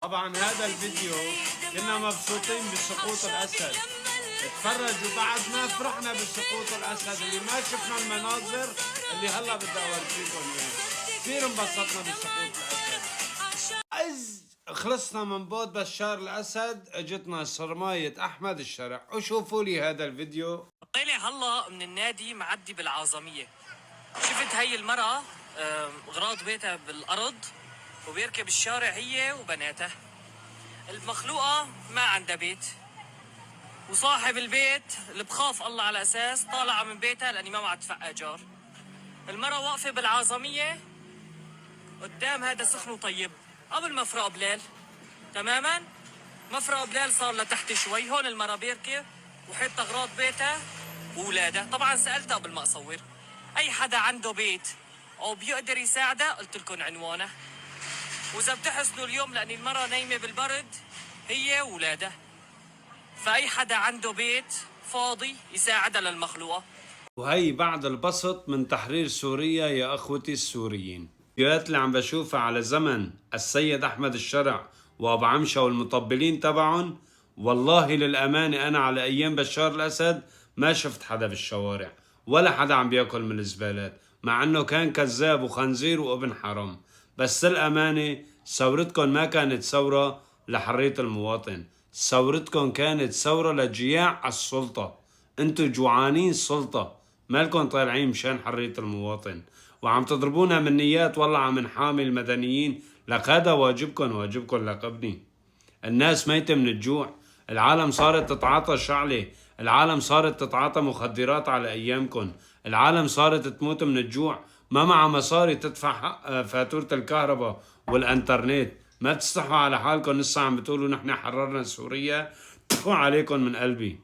طبعا هذا الفيديو كنا مبسوطين بسقوط الأسد. اتفرجوا بعد ما فرحنا بسقوط الأسد اللي ما شفنا المناظر اللي هلا بدي أورجيكم إياها. كثير انبسطنا بسقوط الأسد. خلصنا من بوت بشار الأسد، اجتنا صرماية أحمد الشرع. وشوفوا لي هذا الفيديو. طالع هلا من النادي معدي بالعظمية، شفت هي المرأة غراض بيتها بالأرض وبيركب الشارع هي وبناتها. المخلوقة ما عندها بيت، وصاحب البيت اللي بخاف الله على أساس طالعة من بيتها لأني ما معها تدفع أجار. المرأة واقفة بالعظمية قدام هذا سخن وطيب قبل مفرق بلال تماما. مفرق بلال صار لتحت شوي، هون المرأة بيركب وحط أغراض بيتها وولادها. طبعا سألتها قبل ما أصور أي حدا عنده بيت أو بيقدر يساعدها، قلت لكم عنوانها. وإذا بتحسنوا اليوم لأن المرأة نايمة بالبرد هي وولادها، فأي حدا عنده بيت فاضي يساعدها للمخلوقة. وهي بعد البسط من تحرير سوريا يا أخوتي السوريين. الفيديوهات اللي عم بشوفها على زمن السيد أحمد الشرع وأبو عمشة والمطبلين تبعهم، والله للأمانة أنا على أيام بشار الأسد ما شفت حدا بالشوارع ولا حدا عم بياكل من الزبالات، مع أنه كان كذاب وخنزير وابن حرام. بس الأمانة ثورتكم ما كانت ثورة لحرية المواطن، ثورتكم كانت ثورة لجياع على السلطة. انتو جوعانين سلطة، مالكم طالعين مشان حرية المواطن وعم تضربونا من نيات. والله عم نحامي المدنيين، لك هذا واجبكم، واجبكم لك ابني. الناس ميتة من الجوع، العالم صارت تتعاطى شعلة، العالم صارت تتعاطى مخدرات على ايامكم، العالم صارت تموت من الجوع، ما معها مصاري تدفع فاتورة الكهرباء والانترنت. ما تستحوا على حالكم، لسه عم بتقولوا نحن حررنا سوريا. عليكم من قلبي.